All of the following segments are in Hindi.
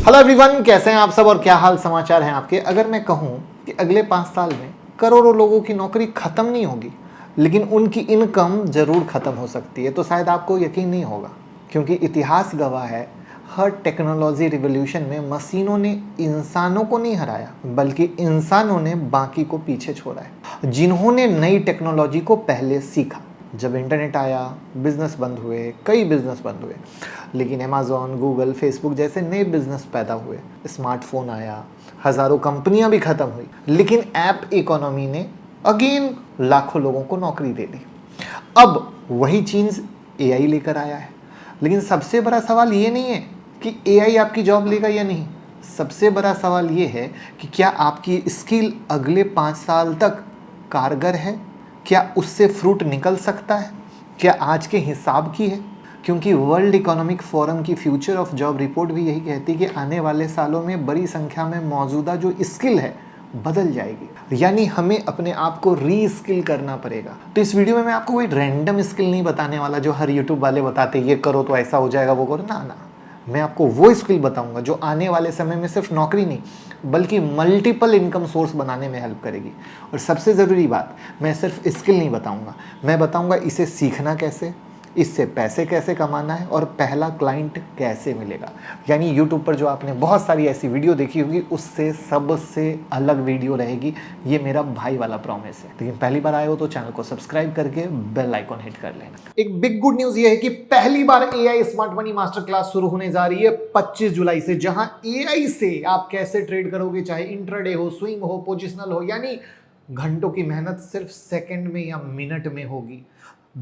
हेलो एवरीवन, कैसे हैं आप सब और क्या हाल समाचार हैं आपके। अगर मैं कहूं कि अगले 5 साल में करोड़ों लोगों की नौकरी खत्म नहीं होगी, लेकिन उनकी इनकम जरूर खत्म हो सकती है, तो शायद आपको यकीन नहीं होगा, क्योंकि इतिहास गवाह है हर टेक्नोलॉजी रिवॉल्यूशन में मशीनों ने इंसानों को नहीं हराया, बल्कि इंसानों ने बाकी को पीछे छोड़ा है। जिन्होंने नई टेक्नोलॉजी को पहले सीखा, जब इंटरनेट आया बिजनेस बंद हुए, कई बिजनेस बंद हुए, लेकिन अमेज़ॉन, गूगल, फेसबुक जैसे नए बिजनेस पैदा हुए। स्मार्टफोन आया, हज़ारों कंपनियां भी खत्म हुई, लेकिन ऐप इकोनॉमी ने अगेन लाखों लोगों को नौकरी दे दी। अब वही चीज़ एआई लेकर आया है, लेकिन सबसे बड़ा सवाल ये नहीं है कि एआई आपकी जॉब लेगा या नहीं। सबसे बड़ा सवाल ये है कि क्या आपकी स्किल अगले 5 साल तक कारगर है, क्या उससे फ्रूट निकल सकता है, क्या आज के हिसाब की है। क्योंकि वर्ल्ड इकोनॉमिक फोरम की फ्यूचर ऑफ जॉब रिपोर्ट भी यही कहती है कि आने वाले सालों में बड़ी संख्या में मौजूदा जो स्किल है बदल जाएगी, यानी हमें अपने आप को री स्किल करना पड़ेगा। तो इस वीडियो में मैं आपको कोई रैंडम स्किल नहीं बताने वाला जो हर यूट्यूब वाले बताते ये करो तो ऐसा हो जाएगा, वो करो ना। मैं आपको वो स्किल बताऊंगा जो आने वाले समय में सिर्फ नौकरी नहीं बल्कि मल्टीपल इनकम सोर्स बनाने में हेल्प करेगी। और सबसे ज़रूरी बात, मैं सिर्फ स्किल नहीं बताऊंगा, मैं बताऊंगा इसे सीखना कैसे, इससे पैसे कैसे कमाना है और पहला क्लाइंट कैसे मिलेगा। यानी यूट्यूब पर जो आपने बहुत सारी ऐसी वीडियो देखी होगी उससे सबसे अलग वीडियो रहेगी, ये मेरा भाई वाला प्रॉमिस है। लेकिन पहली बार आए हो तो चैनल को सब्सक्राइब करके बेल आइकॉन हिट कर लेना। एक बिग गुड न्यूज ये है कि पहली बार AI smart money master class शुरू होने जा रही है 25 जुलाई से, जहां एआई से आप कैसे ट्रेड करोगे, चाहे इंट्राडे हो, स्विंग हो, पोजिशनल हो, यानी घंटों की मेहनत सिर्फ सेकंड में या मिनट में होगी।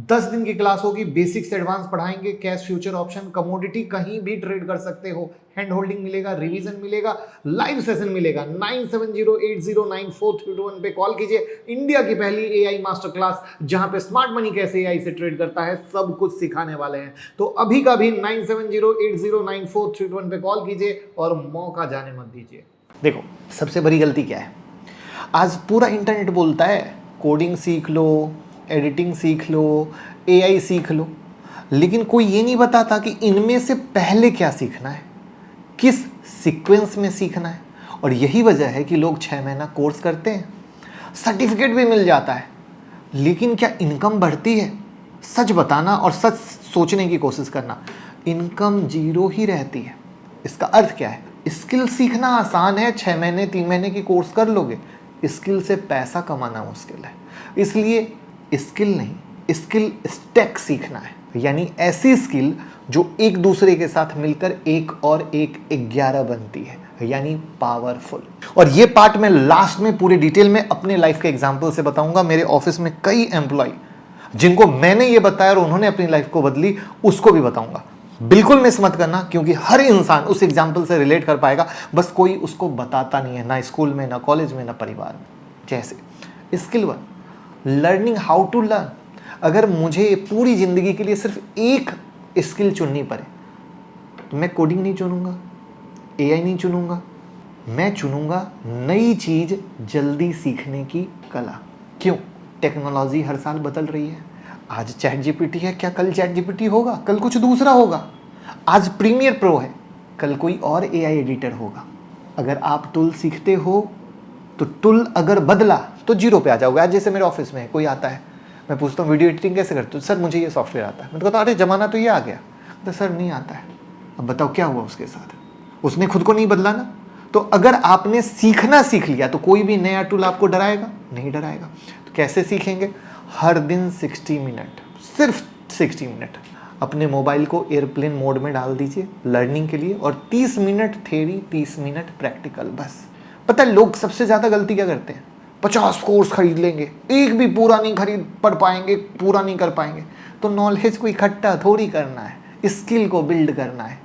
10 दिन की क्लास होगी, बेसिक से एडवांस पढ़ाएंगे, कैश फ्यूचर ऑप्शन कमोडिटी कहीं भी ट्रेड कर सकते हो, हैंड होल्डिंग मिलेगा, रिवीजन मिलेगा, लाइव सेशन मिलेगा। 9708094321 पे कॉल कीजिए। इंडिया की पहली एआई मास्टर क्लास जहां पे स्मार्ट मनी कैसे एआई से ट्रेड करता है सब कुछ सिखाने वाले हैं। तो अभी का भी 9708094321 पे कॉल कीजिए और मौका जाने मत दीजिए। देखो, सबसे बड़ी गलती क्या है, आज पूरा इंटरनेट बोलता है कोडिंग सीख लो, एडिटिंग सीख लो, एआई सीख लो, लेकिन कोई ये नहीं बताता कि इनमें से पहले क्या सीखना है, किस सीक्वेंस में सीखना है। और यही वजह है कि लोग 6 महीना कोर्स करते हैं, सर्टिफिकेट भी मिल जाता है, लेकिन क्या इनकम बढ़ती है? सच बताना और सच सोचने की कोशिश करना, इनकम जीरो ही रहती है। इसका अर्थ क्या है? स्किल सीखना आसान है, 6 महीने 3 महीने की कोर्स कर लोगे, स्किल से पैसा कमाना मुश्किल है। इसलिए स्किल नहीं, स्किल स्टैक सीखना है, यानी ऐसी स्किल जो एक दूसरे के साथ मिलकर 1 और 1 11 बनती है, यानी पावरफुल। और ये पार्ट मैं लास्ट में पूरे डिटेल में अपने लाइफ के एग्जांपल से बताऊंगा। मेरे ऑफिस में कई एम्प्लॉय जिनको मैंने ये बताया और उन्होंने अपनी लाइफ को बदली, उसको भी बताऊंगा। बिल्कुल मिस मत करना, क्योंकि हर इंसान उस एग्जाम्पल से रिलेट कर पाएगा, बस कोई उसको बताता नहीं है, ना स्कूल में, ना कॉलेज में, ना परिवार में। जैसे skill 1, learning how to learn. अगर मुझे पूरी जिंदगी के लिए सिर्फ एक स्किल चुननी पड़े तो मैं कोडिंग नहीं चुनूंगा, एआई नहीं चुनूंगा, मैं चुनूंगा नई चीज जल्दी सीखने की कला। क्यों? टेक्नोलॉजी हर साल बदल रही है। आज चैट जीपीटी है, क्या कल चैट जीपीटी होगा? कल कुछ दूसरा होगा। आज प्रीमियर प्रो है, कल कोई और एआई एडिटर होगा। अगर आप टूल सीखते हो तो टूल अगर बदला तो जीरो पे आ जाओगे। आज जैसे मेरे ऑफिस में कोई आता है, मैं पूछता हूँ वीडियो एडिटिंग कैसे करते हो? सर मुझे ये सॉफ्टवेयर आता है। मैं तो कहता हूँ अरे जमाना तो ये आ गया। तो सर नहीं आता है। अब बताओ क्या हुआ उसके साथ? उसने खुद को नहीं बदला ना। तो अगर आपने सीखना सीख लिया तो कोई भी नया टूल आपको डराएगा? नहीं डराएगा। तो कैसे सीखेंगे? हर दिन 60 मिनट, सिर्फ 60 मिनट अपने मोबाइल को एयरप्लेन मोड में डाल दीजिए लर्निंग के लिए, और 30 मिनट थ्योरी, 30 मिनट प्रैक्टिकल। बस। पता है लोग सबसे ज़्यादा गलती क्या करते हैं? 50 कोर्स खरीद लेंगे, एक भी पूरा नहीं पढ़ पाएंगे, पूरा नहीं कर पाएंगे। तो नॉलेज को इकट्ठा थोड़ी करना है, स्किल को बिल्ड करना है,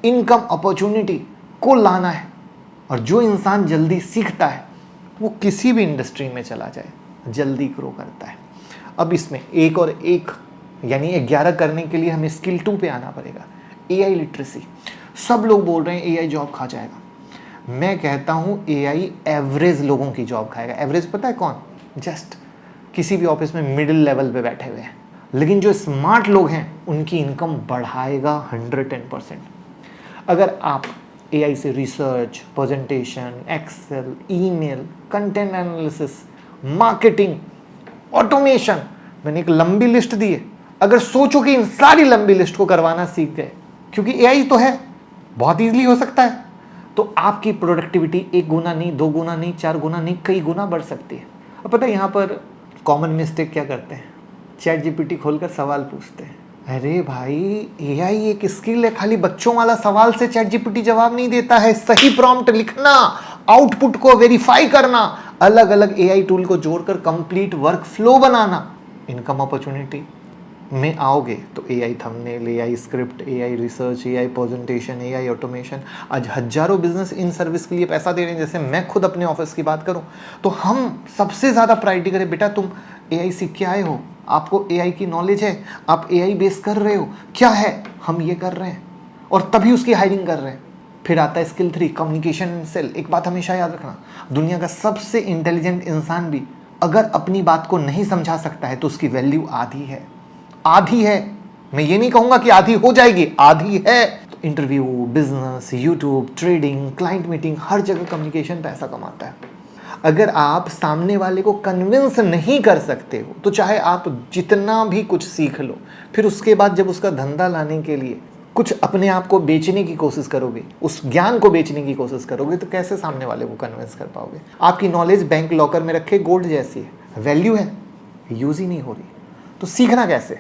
इनकम अपॉर्चुनिटी को लाना है। और जो इंसान जल्दी सीखता है वो किसी भी इंडस्ट्री में चला जाए जल्दी ग्रो करता है। अब इसमें 1 और 1 यानी 11 करने के लिए हमें स्किल 2 पे आना पड़ेगा, एआई लिटरेसी। सब लोग बोल रहे हैं एआई जॉब खा जाएगा। मैं कहता हूं एआई एवरेज लोगों की जॉब खाएगा। एवरेज पता है कौन? जस्ट किसी भी ऑफिस में मिडिल लेवल पे बैठे हुए हैं। लेकिन जो स्मार्ट लोग हैं उनकी इनकम बढ़ाएगा 110%। अगर आप एआई से research, presentation, Excel, email, content analysis, marketing, automation, मैंने एक लंबी लिस्ट दी है। अगर सोचो कि इन सारी लंबी लिस्ट को करवाना सीख गए, क्योंकि एआई तो है, बहुत इजीली हो सकता है, तो आपकी प्रोडक्टिविटी 1 गुना नहीं, 2 गुना नहीं, 4 गुना नहीं, कई गुना बढ़ सकती है। अब पता है यहाँ पर कॉमन मिस्टेक क्या करते हैं? चैट जीपीटी खोलकर सवाल पूछते हैं। अरे भाई, एआई एक स्किल है, खाली बच्चों वाला सवाल से चैट जीपीटी जवाब नहीं देता है। सही प्रॉम्प्ट लिखना, आउटपुट को वेरीफाई करना, अलग अलग एआई टूल को जोड़कर कंप्लीट वर्क फ्लो बनाना। इनकम अपॉर्चुनिटी में आओगे तो AI thumbnail, AI script, AI research, AI presentation, AI automation, आज हजारों बिजनेस इन सर्विस के लिए पैसा दे रहे हैं। जैसे मैं खुद अपने ऑफिस की बात करूं तो हम सबसे ज़्यादा प्रायोरिटी करें, बेटा तुम एआई सीख के आए हो, आपको एआई की नॉलेज है, आप एआई बेस कर रहे हो, क्या है, हम ये कर रहे हैं, और तभी उसकी हायरिंग कर रहे हैं। फिर आता है स्किल 3, कम्युनिकेशन सेल। एक बात हमेशा याद रखना, दुनिया का सबसे इंटेलिजेंट इंसान भी अगर अपनी बात को नहीं समझा सकता है तो उसकी वैल्यू आधी है, आधी है। मैं ये नहीं कहूंगा कि आधी हो जाएगी, आधी है। तो interview, business, YouTube, trading, client meeting, हर जगह कम्युनिकेशन पैसा कमाता है। अगर आप सामने वाले को कन्विंस नहीं कर सकते हो तो चाहे आप जितना भी कुछ सीख लो, फिर उसके बाद जब उसका धंधा लाने के लिए कुछ अपने आप को बेचने की कोशिश करोगे, उस ज्ञान को बेचने की कोशिश करोगे, तो कैसे सामने वाले को कन्विंस कर पाओगे? आपकी नॉलेज बैंक लॉकर में रखे गोल्ड जैसी है, वैल्यू है, यूज ही नहीं हो रही, तो सीखना कैसे?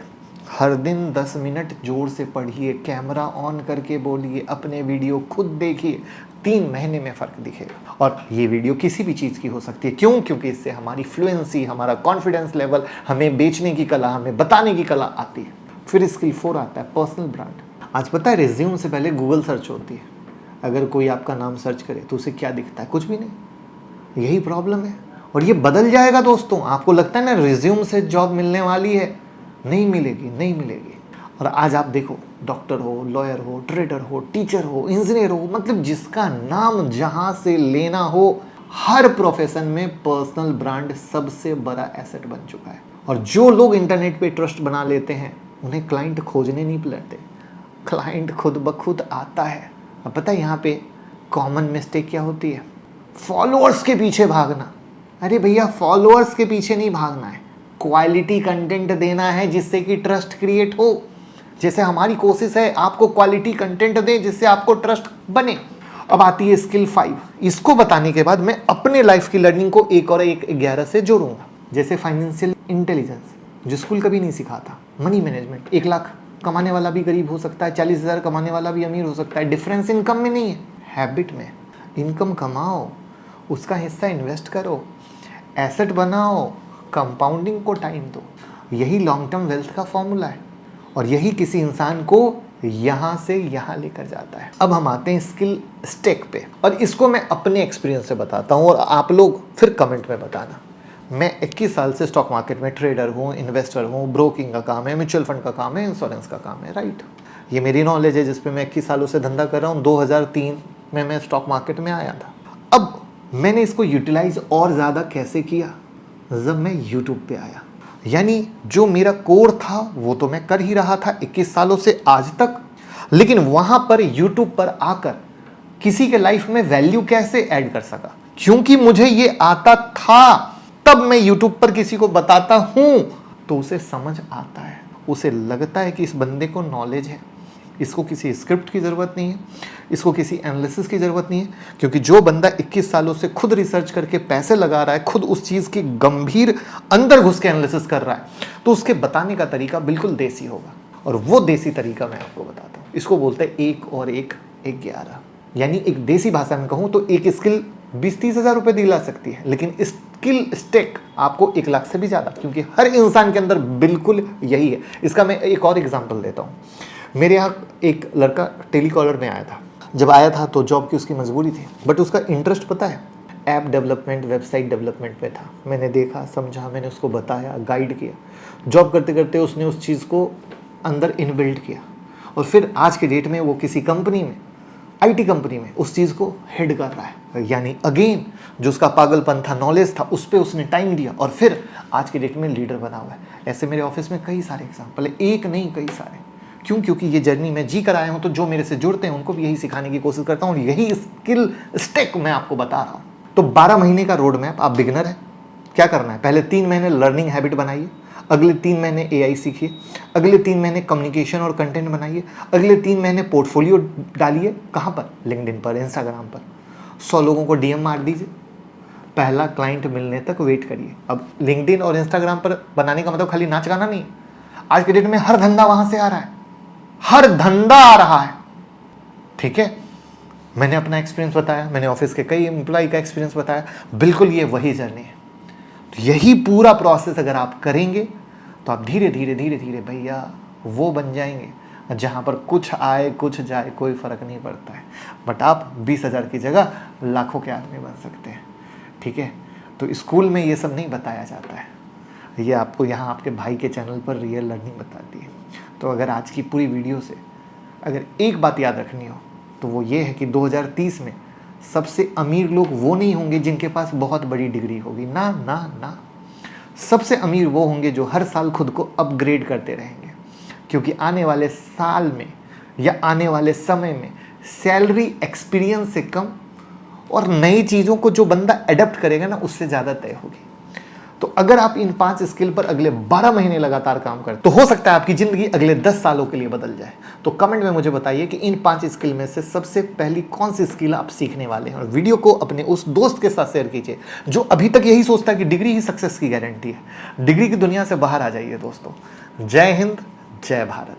हर दिन 10 मिनट जोर से पढ़िए, कैमरा ऑन करके बोलिए, अपने वीडियो खुद देखिए, 3 महीने में फ़र्क दिखेगा। और ये वीडियो किसी भी चीज़ की हो सकती है। क्यों? क्योंकि इससे हमारी फ्लुएंसी, हमारा कॉन्फिडेंस लेवल, हमें बेचने की कला, हमें बताने की कला आती है। फिर स्किल 4 आता है पर्सनल ब्रांड। आज पता है रिज्यूम से पहले गूगल सर्च होती है। अगर कोई आपका नाम सर्च करे तो उसे क्या दिखता है? कुछ भी नहीं। यही प्रॉब्लम है, और ये बदल जाएगा दोस्तों। आपको लगता है ना रिज्यूम से जॉब मिलने वाली है, नहीं मिलेगी, नहीं मिलेगी। और आज आप देखो, डॉक्टर हो, लॉयर हो, ट्रेडर हो, टीचर हो, इंजीनियर हो, मतलब जिसका नाम जहां से लेना हो, हर प्रोफेशन में पर्सनल ब्रांड सबसे बड़ा एसेट बन चुका है। और जो लोग इंटरनेट पे ट्रस्ट बना लेते हैं उन्हें क्लाइंट खोजने नहीं पड़ते, क्लाइंट खुद ब खुद आता है। अब पता है यहाँ पे कॉमन मिस्टेक क्या होती है? फॉलोअर्स के पीछे भागना। अरे भैया, फॉलोअर्स के पीछे नहीं भागना है, क्वालिटी कंटेंट देना है जिससे कि ट्रस्ट क्रिएट हो। जैसे हमारी कोशिश है आपको क्वालिटी कंटेंट दें जिससे आपको ट्रस्ट बने। अब आती है स्किल 5। इसको बताने के बाद मैं अपने लाइफ की लर्निंग को 1 और 1 11 से जोड़ूंगा। जैसे फाइनेंशियल इंटेलिजेंस, जो स्कूल कभी नहीं सिखाता। मनी मैनेजमेंट, 1 लाख कमाने वाला भी गरीब हो सकता है, 40,000 कमाने वाला भी अमीर हो सकता है। डिफरेंस इनकम में नहीं है, हैबिट में। इनकम कमाओ, उसका हिस्सा इन्वेस्ट करो, एसेट बनाओ, कंपाउंडिंग को टाइम दो। यही लॉन्ग टर्म वेल्थ का फॉर्मूला है, और यही किसी इंसान को यहाँ से यहाँ लेकर जाता है। अब हम आते हैं स्किल स्टैक पे, और इसको मैं अपने एक्सपीरियंस से बताता हूँ, और आप लोग फिर कमेंट में बताना। मैं 21 साल से स्टॉक मार्केट में ट्रेडर हूँ, इन्वेस्टर हूँ, ब्रोकिंग का काम है, म्यूचुअल फंड का काम है, इंश्योरेंस का काम है, राइट। ये मेरी नॉलेज है जिस पे मैं 21 सालों से धंधा कर रहा हूँ। 2003 में मैं स्टॉक मार्केट में आया था। अब मैंने इसको यूटिलाइज और ज़्यादा कैसे किया? जब मैं यूट्यूब पे आया, यानी जो मेरा कोर था वो तो मैं कर ही रहा था 21 सालों से आज तक, लेकिन वहाँ पर यूट्यूब पर आकर किसी के लाइफ में वैल्यू कैसे ऐड कर सका, क्योंकि मुझे ये आता था। तब मैं यूट्यूब पर किसी को बताता हूं तो उसे समझ आता है, उसे लगता है कि इस बंदे को नॉलेज है, इसको किसी स्क्रिप्ट की ज़रूरत नहीं है, इसको किसी एनालिसिस की ज़रूरत नहीं है। क्योंकि जो बंदा 21 सालों से खुद रिसर्च करके पैसे लगा रहा है, खुद उस चीज़ की गंभीर अंदर घुस के एनालिसिस कर रहा है, तो उसके बताने का तरीका बिल्कुल देसी होगा। और वो देसी तरीका मैं आपको बताता हूँ। इसको बोलते हैं 1 और 1 11। यानी एक देसी भाषा में कहूँ तो एक स्किल 20-30 हज़ार रुपये दिला सकती है, लेकिन स्किल स्टैक आपको 1 लाख से भी ज़्यादा, क्योंकि हर इंसान के अंदर बिल्कुल यही है। इसका मैं एक और एग्जांपल देता हूँ। मेरे यहाँ एक लड़का टेलीकॉलर में आया था। जब आया था तो जॉब की उसकी मजबूरी थी, बट उसका इंटरेस्ट पता है ऐप डेवलपमेंट, वेबसाइट डेवलपमेंट में था। मैंने देखा, समझा, मैंने उसको बताया, गाइड किया। जॉब करते करते उसने उस चीज़ को अंदर इनबिल्ड किया, और फिर आज के डेट में वो किसी कंपनी में, आईटी कंपनी में उस चीज़ को हेड कर रहा है। यानी अगेन जो उसका पागलपन था, नॉलेज था, उस पर उसने टाइम दिया, और फिर आज के डेट में लीडर बना हुआ है। ऐसे मेरे ऑफिस में कई सारे एग्जाम्पल है, एक नहीं कई सारे। क्यों? क्योंकि ये जर्नी मैं जी कर आया हूँ, तो जो मेरे से जुड़ते हैं उनको भी यही सिखाने की कोशिश करता हूँ, और यही स्किल स्टेक मैं आपको बता रहा हूँ। तो 12 महीने का रोड मैप, आप बिगिनर हैं, क्या करना है? पहले 3 महीने लर्निंग हैबिट बनाइए, अगले 3 महीने AI सीखिए, अगले 3 महीने कम्युनिकेशन और कंटेंट बनाइए, अगले 3 महीने पोर्टफोलियो डालिए। कहाँ पर? लिंक्डइन पर, इंस्टाग्राम पर। 100 लोगों को DM मार दीजिए, पहला क्लाइंट मिलने तक वेट करिए। अब लिंक्डइन और इंस्टाग्राम पर बनाने का मतलब खाली नाच गाना नहीं। आज के डेट में हर धंधा वहां से आ रहा है, हर धंधा आ रहा है, ठीक है। मैंने अपना एक्सपीरियंस बताया, मैंने ऑफिस के कई एम्प्लॉय का एक्सपीरियंस बताया, बिल्कुल ये वही जर्नी है। तो यही पूरा प्रोसेस अगर आप करेंगे तो आप धीरे धीरे धीरे धीरे भैया वो बन जाएंगे जहाँ पर कुछ आए कुछ जाए कोई फ़र्क नहीं पड़ता है, बट आप 20,000 की जगह लाखों के आदमी बन सकते हैं, ठीक है। तो स्कूल में ये सब नहीं बताया जाता है, ये आपको यहाँ आपके भाई के चैनल पर रियल लर्निंग बताती है। तो अगर आज की पूरी वीडियो से अगर एक बात याद रखनी हो तो वो ये है कि 2030 में सबसे अमीर लोग वो नहीं होंगे जिनके पास बहुत बड़ी डिग्री होगी, ना ना ना। सबसे अमीर वो होंगे जो हर साल खुद को अपग्रेड करते रहेंगे, क्योंकि आने वाले साल में या आने वाले समय में सैलरी एक्सपीरियंस से कम और नई चीज़ों को जो बंदा एडप्ट करेगा ना उससे ज़्यादा तय होगी। तो अगर आप इन 5 स्किल पर अगले 12 महीने लगातार काम करें तो हो सकता है आपकी ज़िंदगी अगले 10 सालों के लिए बदल जाए। तो कमेंट में मुझे बताइए कि इन 5 स्किल में से सबसे पहली कौन सी स्किल आप सीखने वाले हैं, और वीडियो को अपने उस दोस्त के साथ शेयर कीजिए जो अभी तक यही सोचता है कि डिग्री ही सक्सेस की गारंटी है। डिग्री की दुनिया से बाहर आ जाइए दोस्तों। जय हिंद, जय भारत।